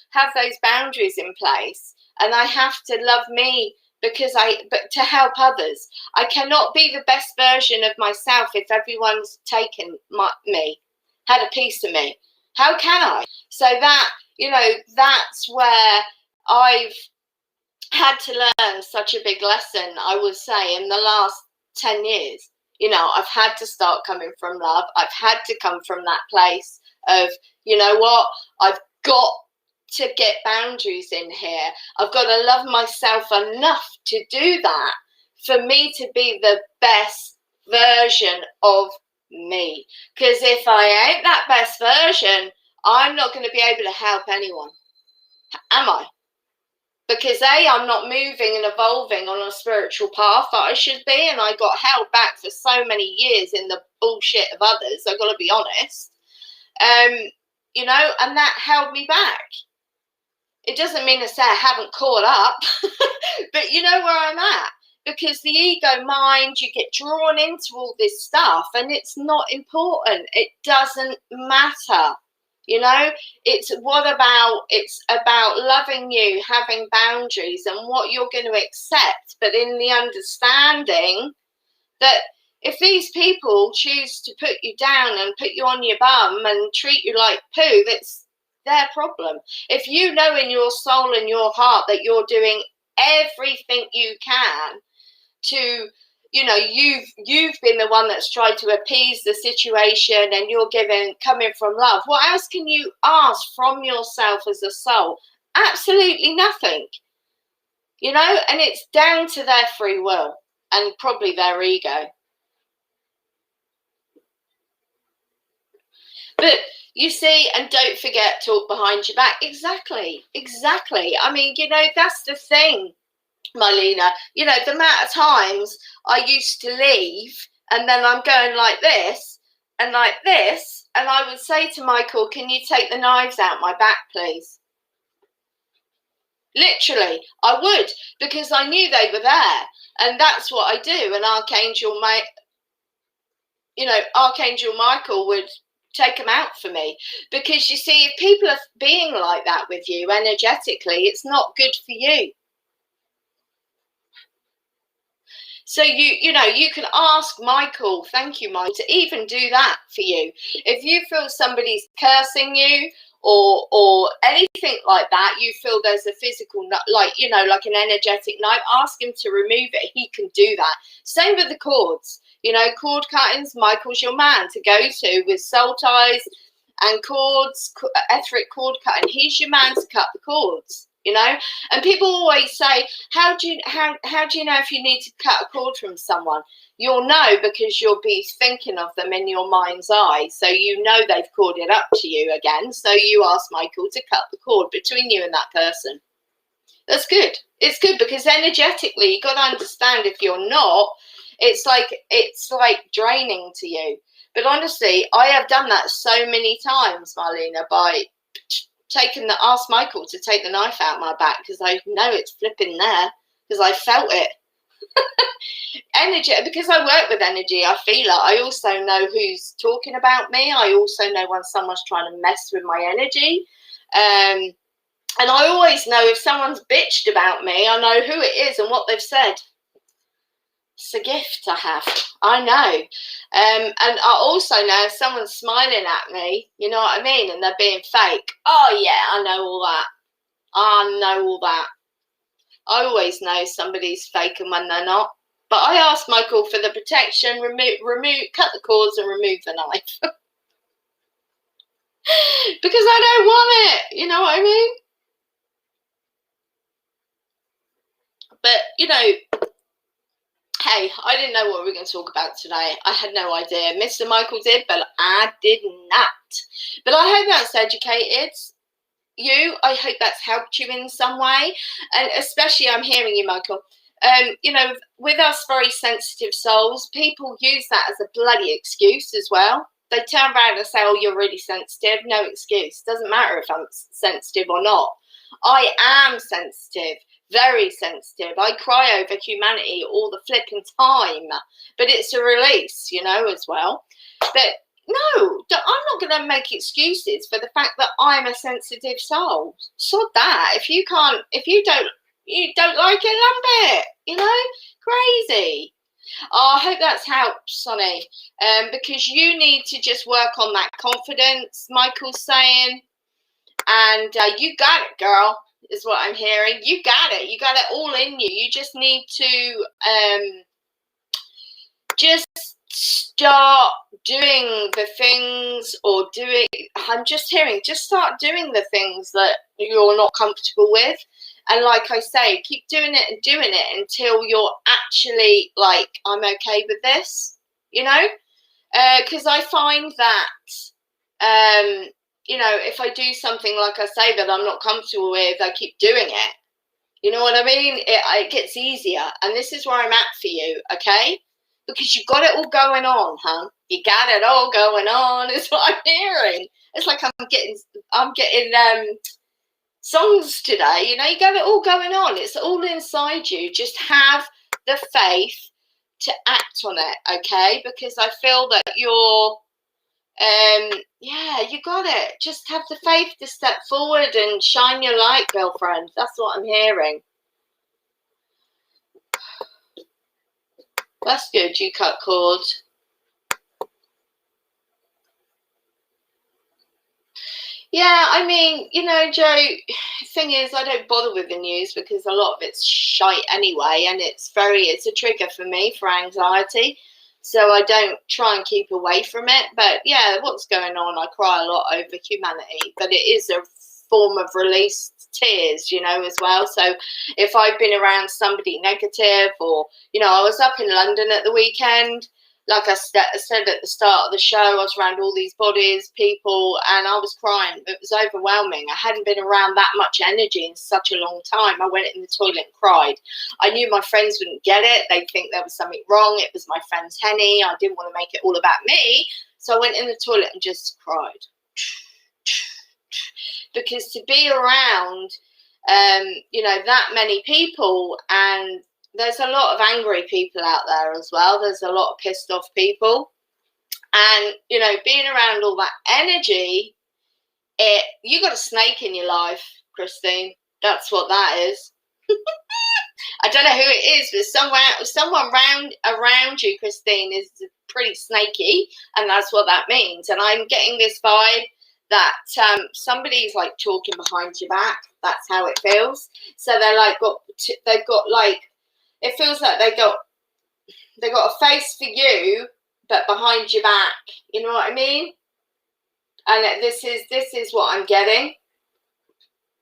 have those boundaries in place, and I have to love me, but to help others. I cannot be the best version of myself if everyone's taken me, had a piece of me. How can I? So that, that's where I've had to learn such a big lesson, I would say, in the last 10 years. I've had to start coming from love. I've had to come from that place of, you know what, I've got to get boundaries in here. I've got to love myself enough to do that, for me to be the best version of me. Because if I ain't that best version, I'm not going to be able to help anyone, am I? Because I'm not moving and evolving on a spiritual path that I should be, and I got held back for so many years in the bullshit of others. I've got to be honest. And that held me back. It doesn't mean to say I haven't caught up, but you know where I'm at. Because the ego mind, you get drawn into all this stuff, and it's not important. It doesn't matter. It's about loving you, having boundaries, and what you're going to accept, but in the understanding that if these people choose to put you down and put you on your bum and treat you like poo, that's their problem. If you know in your soul and your heart that you're doing everything you can to, you've been the one that's tried to appease the situation, and you're coming from love, what else can you ask from yourself as a soul? Absolutely nothing. And it's down to their free will and probably their ego. But you see, and don't forget, talk behind your back. Exactly. I mean, that's the thing, Marlena. The amount of times I used to leave, and then I'm going like this, and I would say to Michael, can you take the knives out my back, please? Literally, I would, because I knew they were there, and that's what I do. And Archangel Michael would take them out for me, because you see, if people are being like that with you energetically, it's not good for you. So you can ask Michael, thank you, Michael, to even do that for you. If you feel somebody's cursing you or anything like that, you feel there's a physical, like an energetic knife, ask him to remove it. He can do that. Same with the cords. Cord cuttings, Michael's your man to go to with soul ties and cords, etheric cord cutting. He's your man to cut the cords, And people always say, how do you know if you need to cut a cord from someone? You'll know because you'll be thinking of them in your mind's eye. So they've corded up to you again. So you ask Michael to cut the cord between you and that person. That's good. It's good, because energetically, you've got to understand, if you're not, it's like draining to you. But honestly, I have done that so many times, Marlena, by ask Michael to take the knife out my back, because I know it's flipping there, because I felt it. Energy, because I work with energy, I feel it. I also know who's talking about me. I also know when someone's trying to mess with my energy. And I always know if someone's bitched about me, I know who it is and what they've said. It's a gift I have. I know. And I also know if someone's smiling at me, you know what I mean, and they're being fake. Oh, yeah, I know all that. I always know somebody's fake and when they're not. But I asked Michael for the protection, cut the cords and remove the knife. Because I don't want it, you know what I mean? But, hey, I didn't know what we were going to talk about today. I had no idea. Mr. Michael did, but I did not. But I hope that's educated you. I hope that's helped you in some way. And especially, I'm hearing you, Michael. With us very sensitive souls, people use that as a bloody excuse as well. they turn around and say, oh, you're really sensitive. No excuse. Doesn't matter if I'm sensitive or not. I am sensitive, very sensitive. I cry over humanity all the flipping time, but it's a release, you know, as well. But no, I'm not going to make excuses for the fact that I'm a sensitive soul. Sod that. If you don't like it, lump it, you know, crazy. Oh, I hope that's helped, Sonny, because you need to just work on that confidence, Michael's saying, and you got it, girl, is what I'm hearing. You got it. You got it all in you. You just need to just start doing the things, or I'm just hearing, just start doing the things that you're not comfortable with. And like I say, keep doing it and doing it until you're actually like, I'm okay with this, you know? Because I find that, you know, if I do something, like I say, that I'm not comfortable with, I keep doing it. You know what I mean? It gets easier. And this is where I'm at for you, okay? Because you've got it all going on, huh? You got it all going on, is what I'm hearing. It's like I'm getting songs today, you know, you got it all going on. It's all inside you. Just have the faith to act on it, okay? Because I feel that you're, yeah, you got it. Just have the faith to step forward and shine your light, girlfriend. That's what I'm hearing. That's good, you cut cord. Yeah, I mean, you know, Joe, thing is, I don't bother with the news because a lot of it's shite anyway, and it's a trigger for me for anxiety, so I don't try and keep away from it. But yeah, what's going on? I cry a lot over humanity, but it is a form of release, tears, you know, as well. So if I've been around somebody negative, or, you know, I was up in London at the weekend. Like I said at the start of the show, I was around all these bodies, people, and I was crying. It was overwhelming. I hadn't been around that much energy in such a long time. I went in the toilet and cried. I knew my friends wouldn't get it. They'd think there was something wrong. It was my friend's Henny. I didn't want to make it all about me. So I went in the toilet and just cried. Because to be around, you know, that many people, and there's a lot of angry people out there as well. There's a lot of pissed off people. And, you know, being around all that energy, you got a snake in your life, Christine. That's what that is. I don't know who it is, but someone around you, Christine, is pretty snaky, and that's what that means. And I'm getting this vibe that somebody's like talking behind your back. That's how it feels. So they're like they've got like, it feels like they got a face for you, but behind your back. You know what I mean? And this is what I'm getting.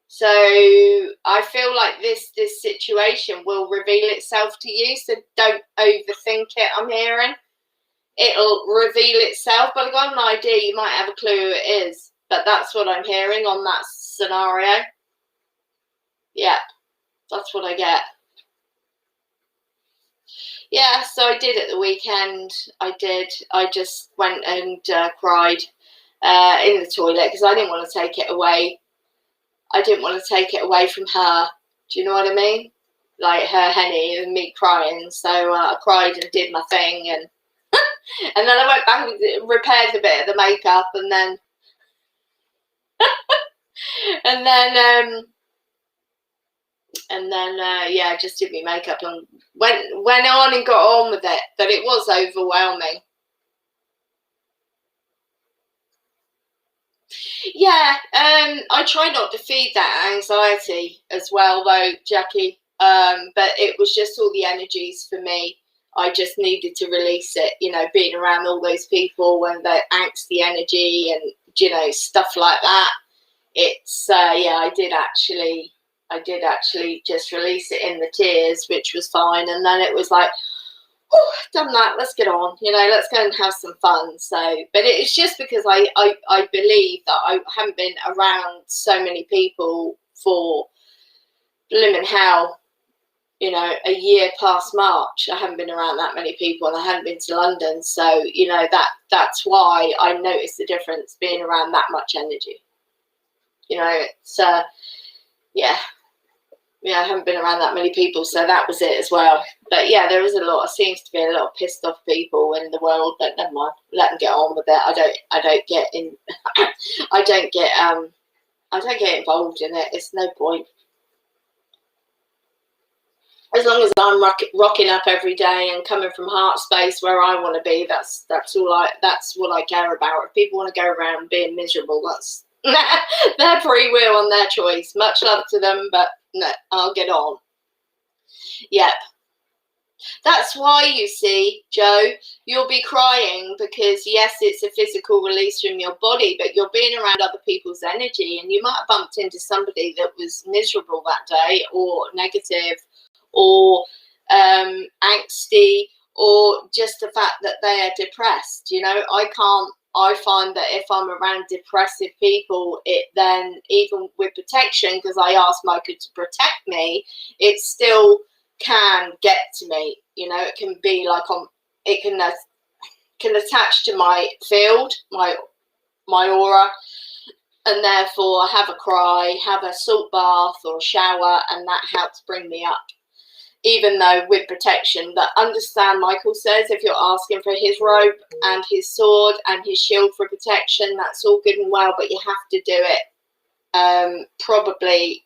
So I feel like this situation will reveal itself to you. So don't overthink it. I'm hearing it'll reveal itself. But I've got an idea. You might have a clue who it is. But that's what I'm hearing on that scenario. Yeah, that's what I get. Yeah, so I did at the weekend. I did. I just went and cried in the toilet because I didn't want to take it away. I didn't want to take it away from her. Do you know what I mean? Like her Henny and me crying. So I cried and did my thing, and and then I went back and repaired a bit of the makeup, and then yeah, just did my makeup and went on and got on with it. But it was overwhelming. Yeah, I try not to feed that anxiety as well, though, Jackie. But it was just all the energies for me. I just needed to release it, you know, being around all those people and the angsty energy and, you know, stuff like that. It's yeah, I did actually just release it in the tears, which was fine. And then it was like, oh, done that, let's get on, you know, let's go and have some fun. So, but it's just because I believe that I haven't been around so many people for blimmin' hell, you know, a year past March, I haven't been around that many people, and I hadn't been to London. So, you know, that's why I noticed the difference being around that much energy. You know, it's, yeah, I haven't been around that many people, so that was it as well. But yeah, there is a lot. Seems to be a lot of pissed off people in the world. But never mind, let them get on with it. I don't get in. I don't get involved in it. It's no point. As long as I'm rocking up every day and coming from heart space where I want to be, that's what I care about. If people want to go around being miserable, that's their free will and their choice. Much love to them, but no, I'll get on. Yep. That's why, you see, Joe, you'll be crying because, yes, it's a physical release from your body, but you're being around other people's energy, and you might have bumped into somebody that was miserable that day, or negative, or angsty, or just the fact that they are depressed. You know, I find that if I'm around depressive people, it then, even with protection, because I asked Michael to protect me, it still can get to me. You know, it can be like it can attach to my field, my aura, and therefore I have a cry, have a salt bath or a shower, and that helps bring me up. Even though with protection, but understand, Michael says, if you're asking for his rope and his sword and his shield for protection, that's all good and well, but you have to do it probably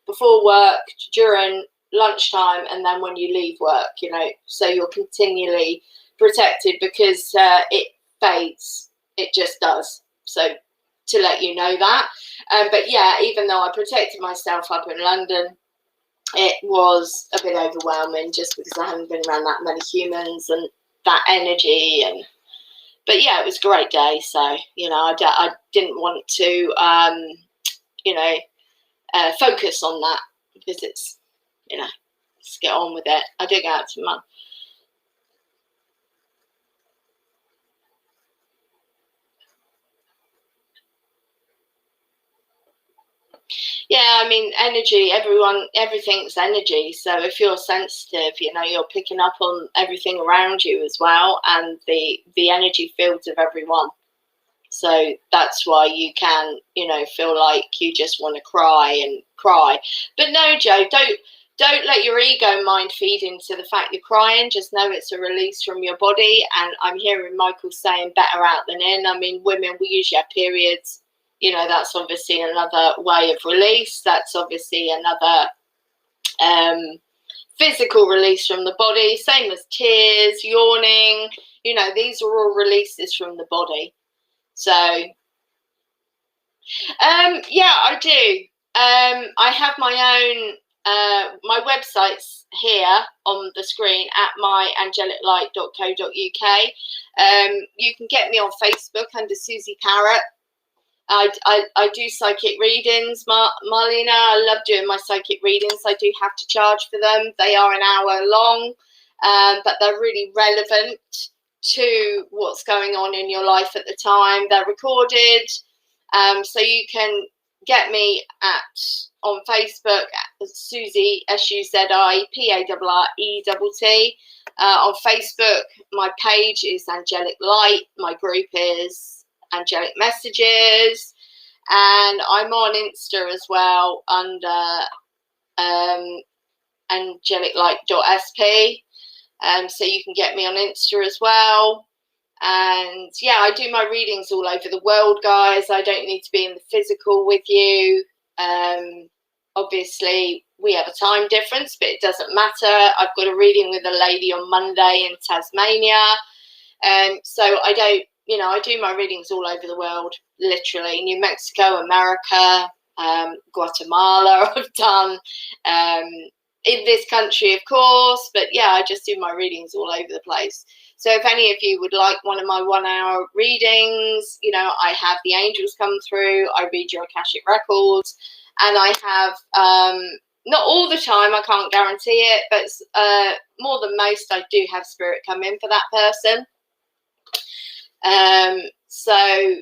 before work, during lunchtime, and then when you leave work, you know, so you're continually protected, because it fades. It just does. So to let you know that. But yeah, even though I protected myself up in London, it was a bit overwhelming, just because I haven't been around that many humans and that energy. But yeah, it was a great day. So, you know, I didn't want to, you know, focus on that, because it's, you know, let's get on with it. I did go out to Mum. Yeah, I mean, energy, everything's energy. So if you're sensitive, you know, you're picking up on everything around you as well, and the energy fields of everyone. So that's why you can, you know, feel like you just want to cry and cry. But no, Joe, don't let your ego mind feed into the fact you're crying. Just know it's a release from your body. And I'm hearing Michael saying better out than in. I mean, women, we usually have periods. You know, that's obviously another way of release. That's obviously another physical release from the body. Same as tears, yawning. You know, these are all releases from the body. So, yeah, I do. I have my own, my website's here on the screen at myangeliclight.co.uk. You can get me on Facebook under Suzi Parrett. I do psychic readings, Marlena. I love doing my psychic readings. I do have to charge for them. They are an hour long, but they're really relevant to what's going on in your life at the time. They're recorded, so you can get me on Facebook at Suzi, SUZI, PARRETT. On Facebook, my page is Angelic Light. My group is Angelic Messages, and I'm on Insta as well under angeliclight.sp. So you can get me on Insta as well. And yeah, I do my readings all over the world, guys. I don't need to be in the physical with you. Obviously, we have a time difference, but it doesn't matter. I've got a reading with a lady on Monday in Tasmania. So I don't, you know, I do my readings all over the world, literally. New Mexico, America, Guatemala, I've done. In this country, of course, but yeah, I just do my readings all over the place. So if any of you would like one of my 1 hour readings, you know, I have the angels come through, I read your Akashic records, and I have, not all the time, I can't guarantee it, but more than most, I do have spirit come in for that person. So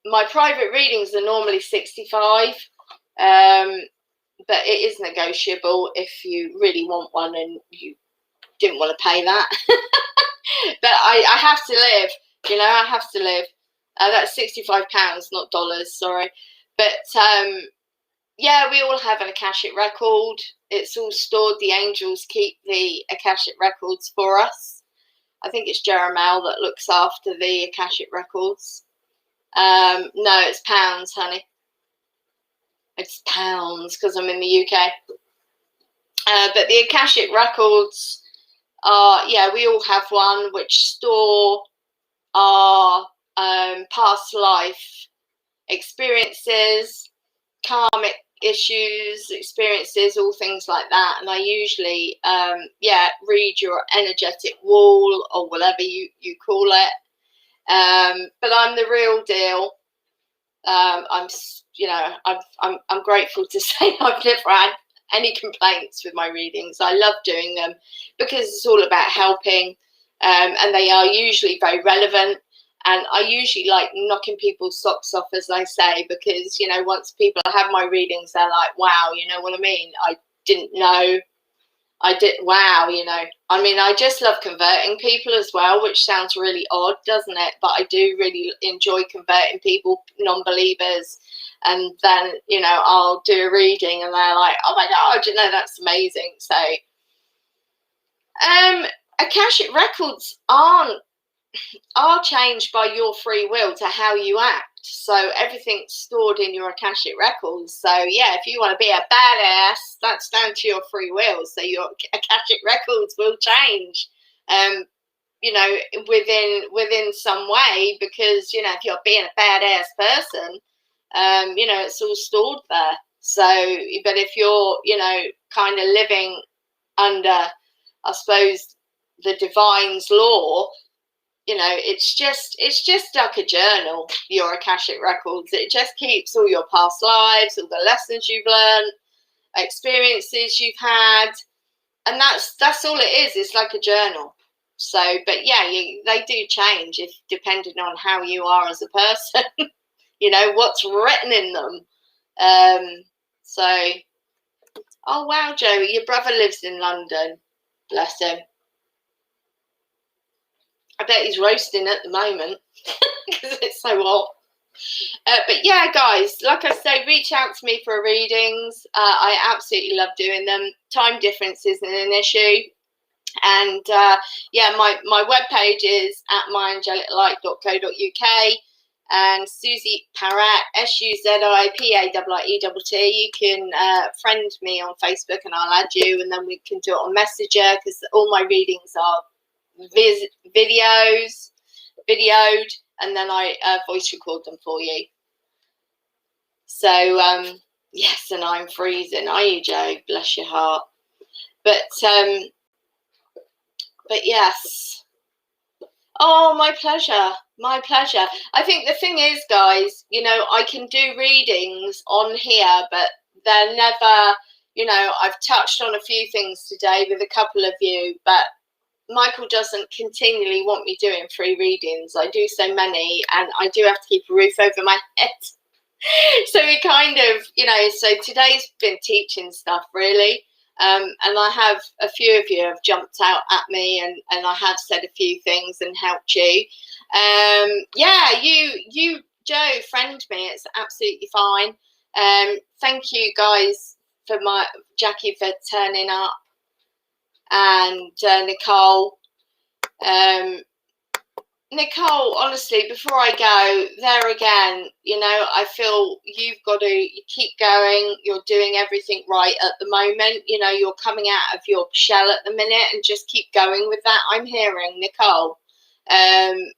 my private readings are normally 65. but it is negotiable if you really want one and you didn't want to pay that. But I have to live, you know, I have to live. That's £65, not dollars, sorry. But yeah, we all have an Akashic record. It's all stored. The angels keep the Akashic records for us. I think it's Jeremiah that looks after the Akashic records. No, it's pounds, honey. It's pounds because I'm in the UK. But the Akashic records are, yeah, we all have one which store our past life experiences, karmic issues, experiences, all things like that. And I usually, read your energetic wall or whatever you call it. But I'm the real deal. I'm grateful to say I've never had any complaints with my readings. I love doing them because it's all about helping, and they are usually very relevant. And I usually like knocking people's socks off, as I say, because, you know, once people have my readings, they're like, wow, you know what I mean? I didn't know. Wow, you know. I mean, I just love converting people as well, which sounds really odd, doesn't it? But I do really enjoy converting people, non-believers. And then, you know, I'll do a reading and they're like, oh my God, you know, that's amazing. So, Akashic records are changed by your free will to how you act. So everything's stored in your Akashic records. So yeah, if you want to be a badass, that's down to your free will. So your Akashic records will change, you know, within some way, because, you know, if you're being a badass person, you know, it's all stored there. So, but if you're, you know, kind of living under, I suppose, the divine's law, you know, it's just like a journal, your Akashic records. It just keeps all your past lives, all the lessons you've learned, experiences you've had, and that's all it is. It's like a journal. So, but yeah, they do change if depending on how you are as a person. You know what's written in them. So, oh wow, Joey, your brother lives in London. Bless him. I bet he's roasting at the moment because it's so hot. But yeah, guys, like I say, reach out to me for readings. I absolutely love doing them. Time difference isn't an issue. And yeah, my webpage is at myangeliclight.co.uk. And Suzi Parrett, SUZIPAIETT. You can friend me on Facebook and I'll add you, and then we can do it on Messenger, because all my readings are videoed, and then I voice record them for you. So yes, and I'm freezing. Are you, Joe? Bless your heart. But yes. Oh, my pleasure. My pleasure. I think the thing is, guys, you know, I can do readings on here, but they're never, you know, I've touched on a few things today with a couple of you, but Michael doesn't continually want me doing free readings. I do so many, and I do have to keep a roof over my head. So we kind of, you know, so today's been teaching stuff, really. And I have a few of you have jumped out at me, and I have said a few things and helped you. Yeah, you, Joe, friend me. It's absolutely fine. Thank you guys for Jackie for turning up, and Nicole. Nicole, honestly, before I go, there again, you know, I feel you've got to keep going. You're doing everything right at the moment. You know, you're coming out of your shell at the minute, and just keep going with that. I'm hearing, Nicole,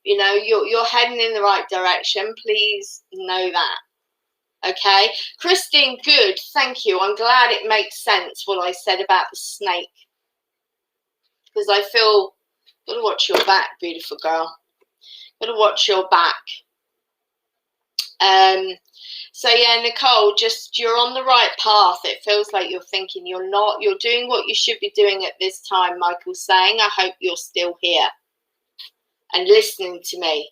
you know, you're heading in the right direction. Please know that. Okay. Christine, good. Thank you. I'm glad it makes sense what I said about the snake, because I feel, got to watch your back, beautiful girl. Got to watch your back. So yeah, Nicole, just, you're on the right path. It feels like you're thinking you're not. You're doing what you should be doing at this time, Michael's saying. I hope you're still here and listening to me,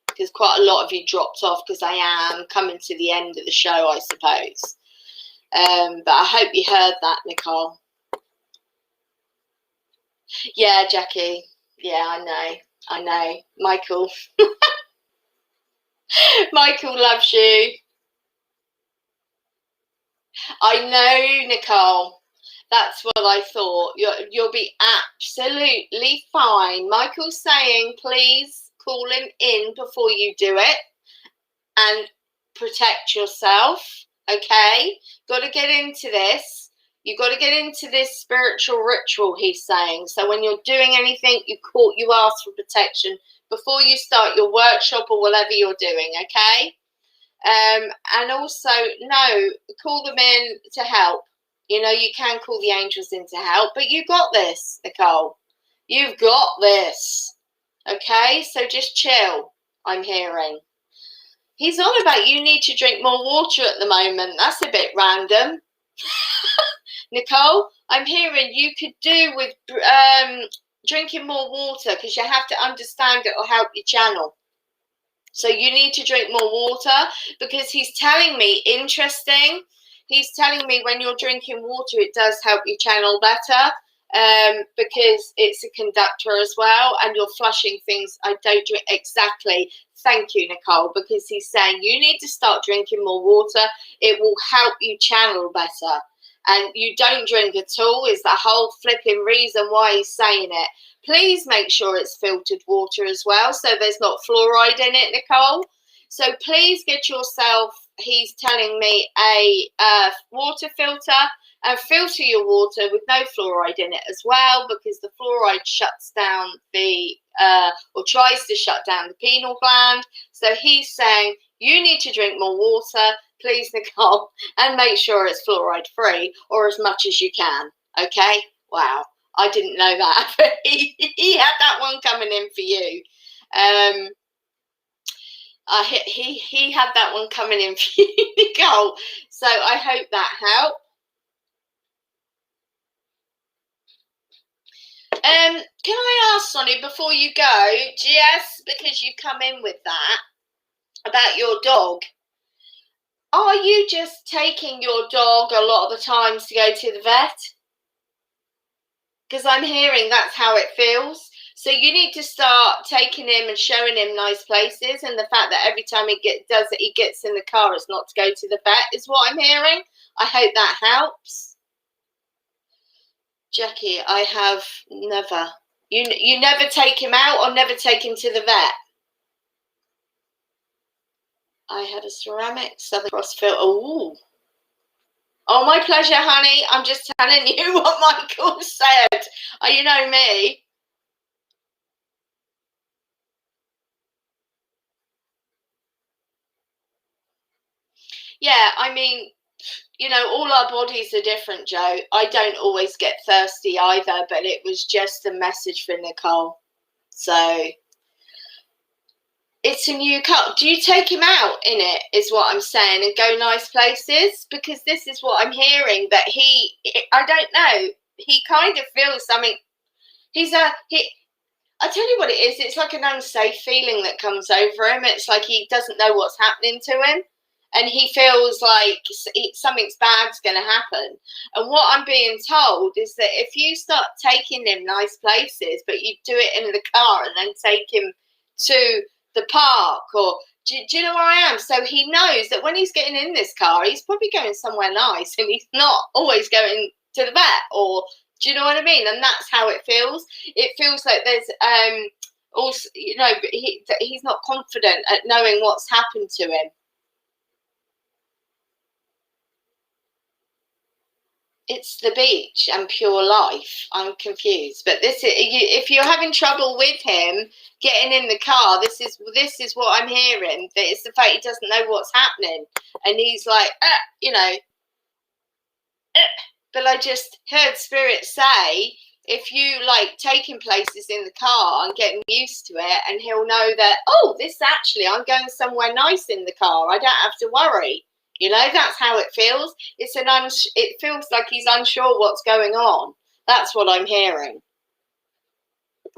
because quite a lot of you dropped off because I am coming to the end of the show, I suppose. But I hope you heard that, Nicole. Yeah, Jackie. Yeah, I know. Michael. Michael loves you. I know, Nicole. That's what I thought. You'll be absolutely fine. Michael's saying, please call him in before you do it and protect yourself. Okay? Got to get into this. You've got to get into this spiritual ritual, he's saying. So when you're doing anything, you ask for protection before you start your workshop or whatever you're doing, okay? And also, no, call them in to help. You know, you can call the angels in to help, but you got this, Nicole. You've got this. Okay? So just chill, I'm hearing. He's on about you need to drink more water at the moment. That's a bit random. Nicole, I'm hearing you could do with drinking more water because you have to understand it will help you channel. So you need to drink more water because he's telling me, interesting, he's telling me when you're drinking water, it does help you channel better because it's a conductor as well and you're flushing things. I don't drink exactly. Thank you, Nicole, because he's saying you need to start drinking more water. It will help you channel better. And you don't drink at all is the whole flipping reason why he's saying it. Please make sure it's filtered water as well, so there's not fluoride in it, Nicole. So please get yourself, he's telling me, a water filter and filter your water with no fluoride in it as well, because the fluoride shuts down or tries to shut down the pineal gland. So he's saying you need to drink more water, please, Nicole, and make sure it's fluoride free or as much as you can. Okay? Wow. I didn't know that, but he had that one coming in for you. He had that one coming in for you, Nicole. So I hope that helped. Can I ask, Sonny, before you go, just because you come in with that, about your dog, are you just taking your dog a lot of the times to go to the vet? Because I'm hearing that's how it feels. So you need to start taking him and showing him nice places. And the fact that every time he gets in the car, it's not to go to the vet is what I'm hearing. I hope that helps. Jackie, I have never. You never take him out or never take him to the vet? I had a ceramic Southern Cross filter. Ooh. Oh, my pleasure, honey. I'm just telling you what Michael said. Oh, you know me. Yeah, I mean, you know, all our bodies are different, Joe. I don't always get thirsty either, but it was just a message for Nicole. So it's a new cup. Do you take him out in it, is what I'm saying, and go nice places? Because this is what I'm hearing, that I don't know, he kind of feels something. I tell you what it is, it's like an unsafe feeling that comes over him. It's like he doesn't know what's happening to him. And he feels like something's bad's going to happen. And what I'm being told is that if you start taking him nice places, but you do it in the car and then take him to the park, or do you know where I am? So he knows that when he's getting in this car, he's probably going somewhere nice and he's not always going to the vet, or do you know what I mean? And that's how it feels. It feels like there's also, you know, he's not confident at knowing what's happened to him. It's the beach and pure life. I'm confused, but if you're having trouble with him getting in the car, this is what I'm hearing. That it's the fact he doesn't know what's happening, and he's like, you know. But I just heard Spirit say, if you like taking places in the car and getting used to it, and he'll know that, oh, this actually, I'm going somewhere nice in the car. I don't have to worry. You know, that's how it feels. It feels like he's unsure what's going on. That's what I'm hearing.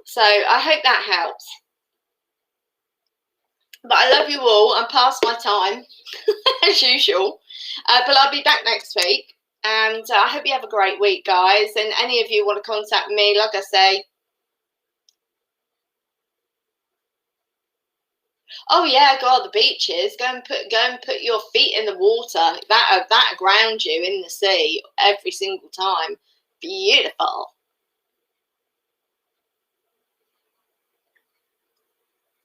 So I hope that helps. But I love you all. I'm past my time, as usual. But I'll be back next week. And I hope you have a great week, guys. And any of you want to contact me, like I say, oh yeah, go on the beaches. Go and put your feet in the water. That ground you in the sea every single time. Beautiful.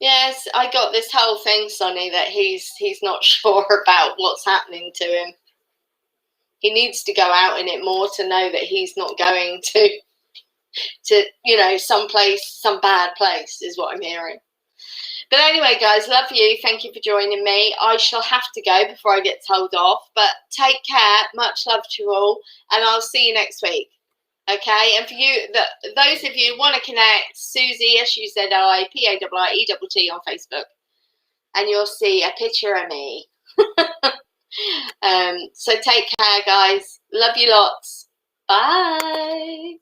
Yes, I got this whole thing, Sonny, that he's not sure about what's happening to him. He needs to go out in it more to know that he's not going to some bad place is what I'm hearing. But anyway, guys, love you. Thank you for joining me. I shall have to go before I get told off. But take care. Much love to you all, and I'll see you next week. Okay, and for you, those of you who want to connect, Suzi, SUZI, PAIIETT on Facebook, and you'll see a picture of me. So take care, guys. Love you lots. Bye.